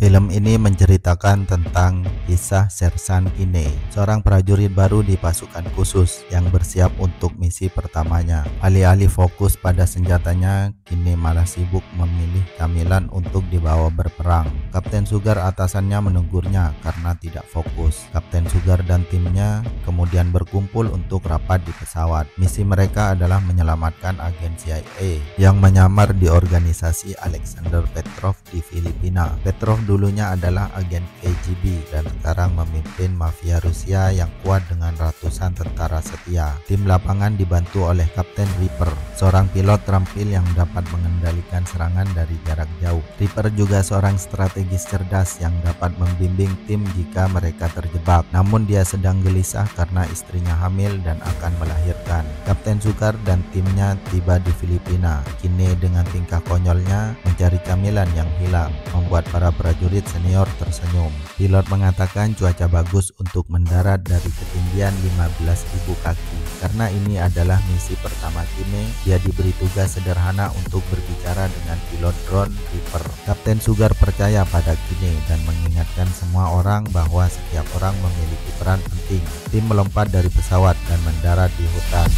Film ini menceritakan tentang kisah Sersan Kine, seorang prajurit baru di pasukan khusus yang bersiap untuk misi pertamanya. Alih-alih fokus pada senjatanya, Kine malah sibuk memilih camilan untuk dibawa berperang. Kapten Sugar atasannya menegurnya karena tidak fokus. Kapten Sugar dan timnya kemudian berkumpul untuk rapat di pesawat. Misi mereka adalah menyelamatkan agen CIA yang menyamar di organisasi Alexander Petrov di Filipina. Petrov dulunya adalah agen KGB dan sekarang memimpin mafia Rusia yang kuat dengan ratusan tentara setia. Tim lapangan dibantu oleh Kapten Ripper, seorang pilot terampil yang dapat mengendalikan serangan dari jarak jauh. Ripper juga seorang strategis cerdas yang dapat membimbing tim jika mereka terjebak. Namun dia sedang gelisah karena istrinya hamil dan akan melahirkan. Kapten Sugar dan timnya tiba di Filipina. Kine dengan tingkah konyolnya mencari camilan yang hilang membuat para prajurit senior tersenyum. Pilot mengatakan cuaca bagus untuk mendarat dari ketinggian 15.000 kaki. Karena ini adalah misi pertama Kine, dia diberi tugas sederhana untuk berbicara dengan pilot drone Ripper. Kapten Sugar percaya pada Kine dan mengingatkan semua orang bahwa setiap orang memiliki peran penting. Tim melompat dari pesawat dan mendarat di hutan.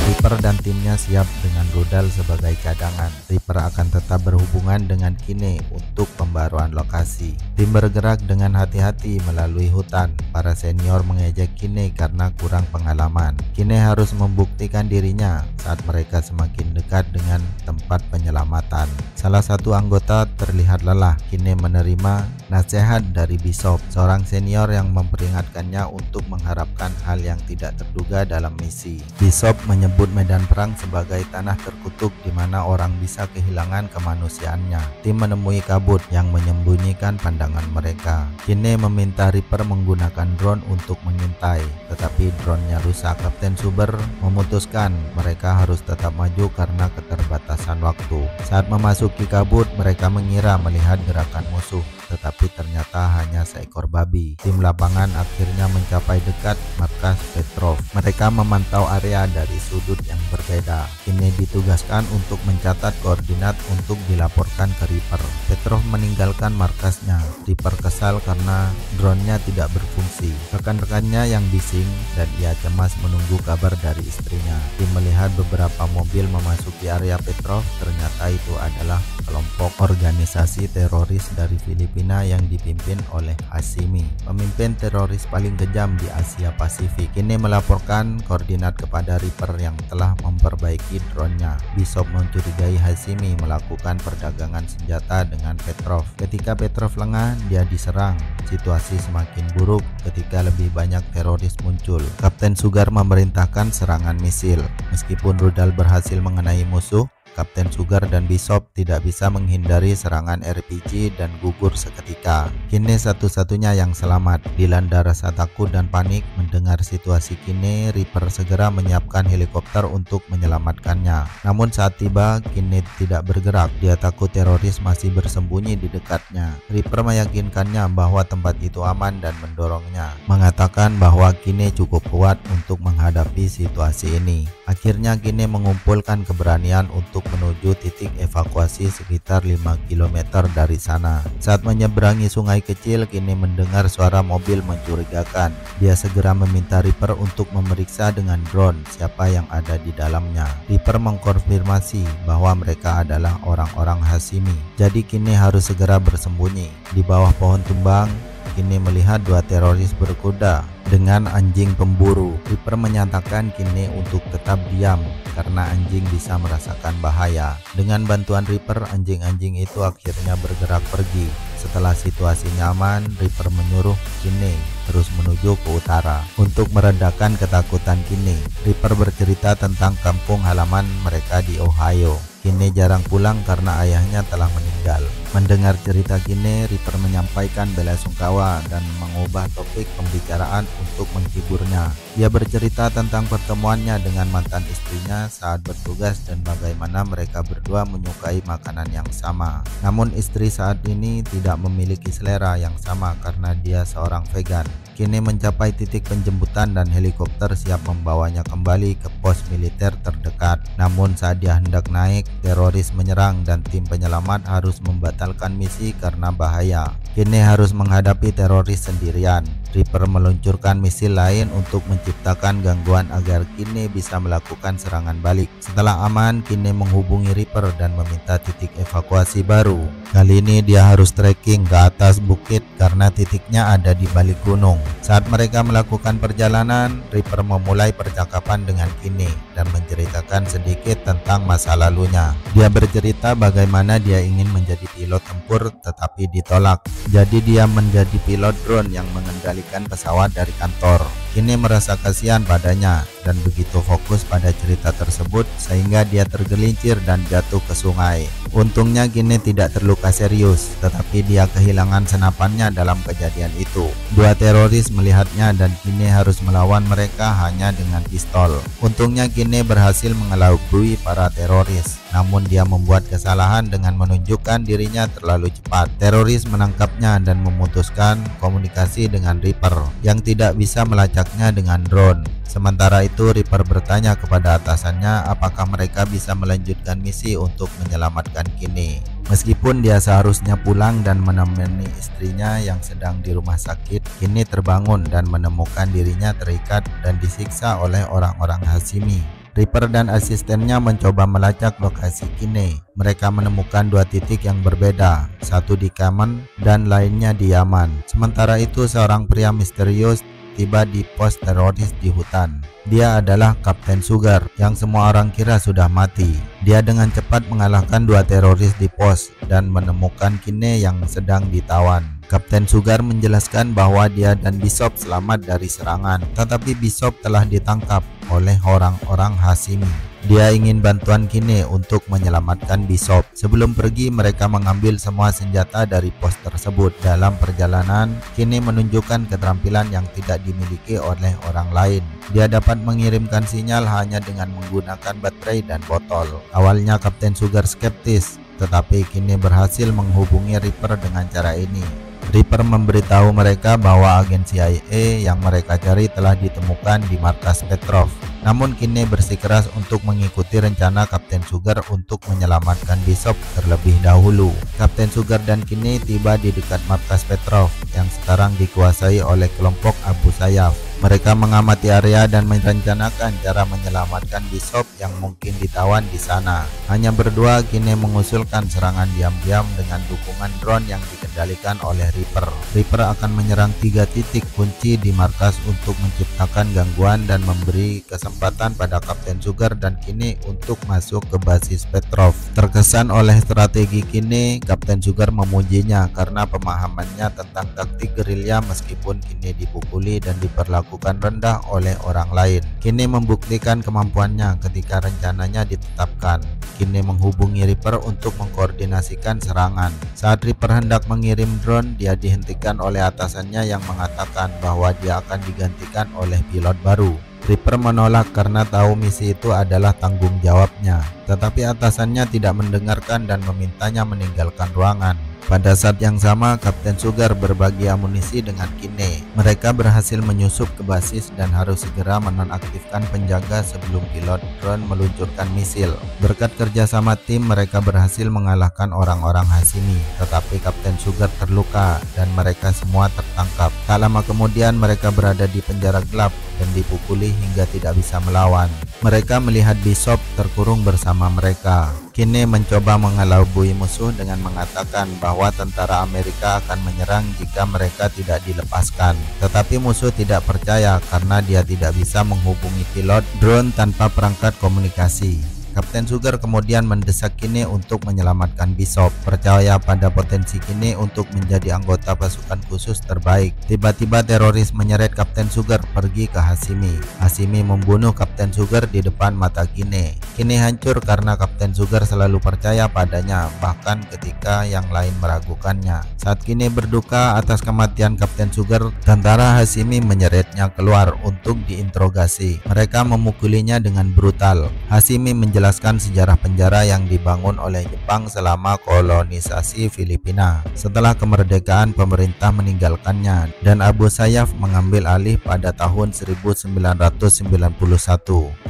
Ripper dan timnya siap dengan rudal sebagai cadangan. Ripper akan tetap berhubungan dengan Kine untuk pembaruan lokasi. Tim bergerak dengan hati-hati melalui hutan. Para senior mengejek Kine karena kurang pengalaman. Kine harus membuktikan dirinya saat mereka semakin dekat dengan tempat penyelamatan. Salah satu anggota terlihat lelah. Kine menerima nasihat dari Bishop, seorang senior yang memperingatkannya untuk mengharapkan hal yang tidak terduga dalam misi. Bishop menyebut medan perang sebagai tanah terkutuk di mana orang bisa kehilangan kemanusiaannya. Tim menemui kabut yang menyembunyikan pandangan mereka. Kine meminta Ripper menggunakan drone untuk mengintai, tetapi drone-nya rusak. Kapten Sugar memutuskan mereka harus tetap maju karena keterbatasan waktu. Saat memasuki kabut, mereka mengira melihat gerakan musuh, tetapi ternyata hanya seekor babi. Tim lapangan akhirnya mencapai dekat markas Petrov. Mereka memantau area dari sudut yang berbeda. Kine ditugaskan untuk mencatat koordinat untuk dilaporkan ke Ripper. Petrov meninggalkan markasnya. Ripper kesal karena drone-nya tidak berfungsi. Rekan-rekannya yang bising dan ia cemas menunggu kabar dari istrinya. Tim melihat beberapa mobil memasuki area Petrov. Ternyata itu adalah kelompok organisasi teroris dari Filipina yang dipimpin oleh Hashimi, pemimpin teroris paling kejam di Asia Pasifik. Kine melaporkan koordinat kepada Ripper yang telah memperbaiki drone-nya. Bishop mencurigai Hashimi melakukan perdagangan senjata dengan Petrov. Ketika Petrov lengah, dia diserang. Situasi semakin buruk ketika lebih banyak teroris muncul. Kapten Sugar memerintahkan serangan misil. Meskipun rudal berhasil mengenai musuh, Kapten Sugar dan Bishop tidak bisa menghindari serangan RPG dan gugur seketika. Kine satu-satunya yang selamat. Dilanda rasa takut dan panik mendengar situasi Kine, Ripper segera menyiapkan helikopter untuk menyelamatkannya. Namun saat tiba, Kine tidak bergerak. Dia takut teroris masih bersembunyi di dekatnya. Ripper meyakinkannya bahwa tempat itu aman dan mendorongnya, mengatakan bahwa Kine cukup kuat untuk menghadapi situasi ini. Akhirnya Kine mengumpulkan keberanian untuk menuju titik evakuasi sekitar 5 km dari sana. Saat menyeberangi sungai kecil, Kine mendengar suara mobil mencurigakan. Dia segera meminta Ripper untuk memeriksa dengan drone siapa yang ada di dalamnya. Ripper mengkonfirmasi bahwa mereka adalah orang-orang Hashimi. Jadi Kine harus segera bersembunyi. Di bawah pohon tumbang, Kine melihat dua teroris berkuda dengan anjing pemburu. Ripper menyatakan Kine untuk tetap diam karena anjing bisa merasakan bahaya. Dengan bantuan Ripper, anjing-anjing itu akhirnya bergerak pergi. Setelah situasi nyaman, Ripper menyuruh Kine terus menuju ke utara untuk meredakan ketakutan Kine. Ripper bercerita tentang kampung halaman mereka di Ohio. Kine jarang pulang karena ayahnya telah meninggal. Mendengar cerita Kine, Ripper menyampaikan belasungkawa dan mengubah topik pembicaraan untuk menghiburnya. Dia bercerita tentang pertemuannya dengan mantan istrinya saat bertugas dan bagaimana mereka berdua menyukai makanan yang sama. Namun istri saat ini tidak memiliki selera yang sama karena dia seorang vegan. Kine mencapai titik penjemputan dan helikopter siap membawanya kembali ke pos militer terdekat. Namun saat dia hendak naik, teroris menyerang dan tim penyelamat harus membatalkan misi karena bahaya. Kine harus menghadapi teroris sendirian. Reaper meluncurkan misil lain untuk menciptakan gangguan agar Kine bisa melakukan serangan balik. Setelah aman, Kine menghubungi Reaper dan meminta titik evakuasi baru. Kali ini dia harus trekking ke atas bukit karena titiknya ada di balik gunung. Saat mereka melakukan perjalanan, Reaper memulai percakapan dengan Kine dan menceritakan sedikit tentang masa lalunya. Dia bercerita bagaimana dia ingin menjadi pilot tempur tetapi ditolak. Jadi dia menjadi pilot drone yang mengendalikan pesawat dari kantor. Kine merasa kasihan padanya dan begitu fokus pada cerita tersebut sehingga dia tergelincir dan jatuh ke sungai. Untungnya Kine tidak terluka serius, tetapi dia kehilangan senapannya dalam kejadian itu. Dua teroris melihatnya dan Kine harus melawan mereka hanya dengan pistol. Untungnya Kine berhasil mengelabui para teroris, namun dia membuat kesalahan dengan menunjukkan dirinya terlalu cepat. Teroris menangkapnya dan memutuskan komunikasi dengan Reaper yang tidak bisa melacaknya dengan drone. Sementara itu Reaper bertanya kepada atasannya apakah mereka bisa melanjutkan misi untuk menyelamatkan Kine. Meskipun dia seharusnya pulang dan menemani istrinya yang sedang di rumah sakit, Kine terbangun dan menemukan dirinya terikat dan disiksa oleh orang-orang Hashimi. Reaper dan asistennya mencoba melacak lokasi Kine. Mereka menemukan dua titik yang berbeda, satu di Kamen dan lainnya di Yaman. Sementara itu seorang pria misterius tiba di pos teroris di hutan. Dia adalah Kapten Sugar yang semua orang kira sudah mati. Dia dengan cepat mengalahkan dua teroris di pos dan menemukan Kine yang sedang ditawan. Kapten Sugar menjelaskan bahwa dia dan Bishop selamat dari serangan, tetapi Bishop telah ditangkap oleh orang-orang Hashimi. Dia ingin bantuan Kine untuk menyelamatkan Bishop. Sebelum pergi, mereka mengambil semua senjata dari pos tersebut. Dalam perjalanan, Kine menunjukkan keterampilan yang tidak dimiliki oleh orang lain. Dia dapat mengirimkan sinyal hanya dengan menggunakan baterai dan botol. Awalnya Kapten Sugar skeptis, tetapi Kine berhasil menghubungi Reaper dengan cara ini. Reaper memberitahu mereka bahwa agen CIA yang mereka cari telah ditemukan di markas Petrov. Namun Kine bersikeras untuk mengikuti rencana Kapten Sugar untuk menyelamatkan Bishop terlebih dahulu. Kapten Sugar dan Kine tiba di dekat markas Petrov yang sekarang dikuasai oleh kelompok Abu Sayyaf. Mereka mengamati area dan merencanakan cara menyelamatkan Bishop yang mungkin ditawan di sana. Hanya berdua, Kine mengusulkan serangan diam-diam dengan dukungan drone yang dikendalikan oleh Reaper. Reaper akan menyerang 3 titik kunci di markas untuk menciptakan gangguan dan memberi kesempatan pada Kapten Sugar dan Kine untuk masuk ke basis Petrov. Terkesan oleh strategi Kine, Kapten Sugar memujinya karena pemahamannya tentang taktik gerilya meskipun Kine dipukuli dan diperlakukan rendah oleh orang lain. Kine membuktikan kemampuannya ketika rencananya ditetapkan. Kine menghubungi Reaper untuk mengkoordinasikan serangan. Saat Reaper hendak mengirim drone, dia dihentikan oleh atasannya yang mengatakan bahwa dia akan digantikan oleh pilot baru. Reaper menolak karena tahu misi itu adalah tanggung jawabnya, tetapi atasannya tidak mendengarkan dan memintanya meninggalkan ruangan. Pada saat yang sama, Kapten Sugar berbagi amunisi dengan Kine. Mereka berhasil menyusup ke basis dan harus segera menonaktifkan penjaga sebelum pilot drone meluncurkan misil. Berkat kerjasama tim, mereka berhasil mengalahkan orang-orang Hashimi, tetapi Kapten Sugar terluka dan mereka semua tertangkap. Tak lama kemudian, mereka berada di penjara gelap dan dipukuli hingga tidak bisa melawan. Mereka melihat Bishop terkurung bersama mereka. Kine mencoba mengelabui musuh dengan mengatakan bahwa tentara Amerika akan menyerang jika mereka tidak dilepaskan. Tetapi musuh tidak percaya karena dia tidak bisa menghubungi pilot drone tanpa perangkat komunikasi. Kapten Sugar kemudian mendesak Kine untuk menyelamatkan Bishop, percaya pada potensi Kine untuk menjadi anggota pasukan khusus terbaik. Tiba-tiba teroris menyeret Kapten Sugar pergi ke Hashimi. Hashimi membunuh Kapten Sugar di depan mata Kine. Kine hancur karena Kapten Sugar selalu percaya padanya, bahkan ketika yang lain meragukannya. Saat Kine berduka atas kematian Kapten Sugar, tentara Hashimi menyeretnya keluar untuk diinterogasi. Mereka memukulinya dengan brutal. Hashimi menjelaskan menjelaskan sejarah penjara yang dibangun oleh Jepang selama kolonisasi Filipina. Setelah kemerdekaan, pemerintah meninggalkannya dan Abu Sayyaf mengambil alih pada tahun 1991.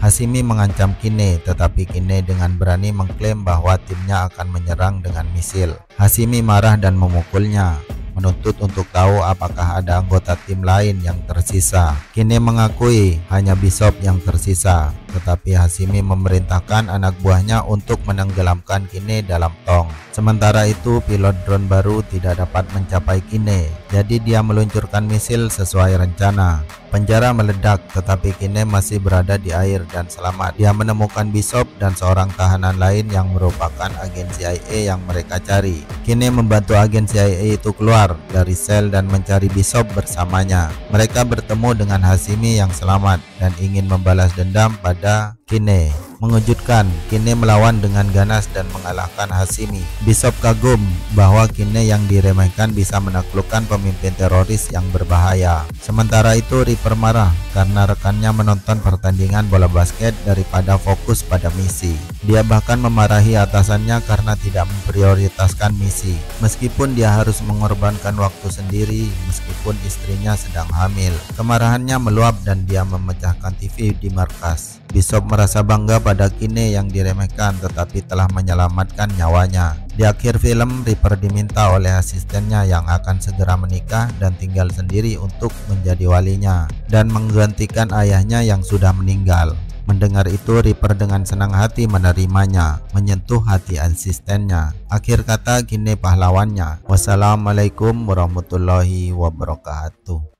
Hashimi mengancam Kine, tetapi Kine dengan berani mengklaim bahwa timnya akan menyerang dengan misil. Hashimi marah dan memukulnya, menuntut untuk tahu apakah ada anggota tim lain yang tersisa. Kine mengakui hanya Bishop yang tersisa, tetapi Hashimi memerintahkan anak buahnya untuk menenggelamkan Kine dalam tong. Sementara itu, pilot drone baru tidak dapat mencapai Kine, jadi dia meluncurkan misil sesuai rencana. Penjara meledak, tetapi Kine masih berada di air dan selamat. Dia menemukan Bishop dan seorang tahanan lain yang merupakan agen CIA yang mereka cari. Kine membantu agen CIA itu keluar dari sel dan mencari Bishop bersamanya. Mereka bertemu dengan Hashimi yang selamat dan ingin membalas dendam pada Kine. Mengejutkan, Kine melawan dengan ganas dan mengalahkan Hashimi. Bishop kagum bahwa Kine yang diremehkan bisa menaklukkan pemimpin teroris yang berbahaya. Sementara itu, Reaper marah karena rekannya menonton pertandingan bola basket daripada fokus pada misi. Dia bahkan memarahi atasannya karena tidak memprioritaskan misi. Meskipun dia harus mengorbankan waktu sendiri, meskipun istrinya sedang hamil. Kemarahannya meluap dan dia memecahkan TV di markas. Bishop merasa bangga pada Kine yang diremehkan tetapi telah menyelamatkan nyawanya. Di akhir film, Reaper diminta oleh asistennya yang akan segera menikah dan tinggal sendiri untuk menjadi walinya dan menggantikan ayahnya yang sudah meninggal. Mendengar itu, Reaper dengan senang hati menerimanya, menyentuh hati asistennya. Akhir kata, Kine pahlawannya. Wassalamualaikum warahmatullahi wabarakatuh.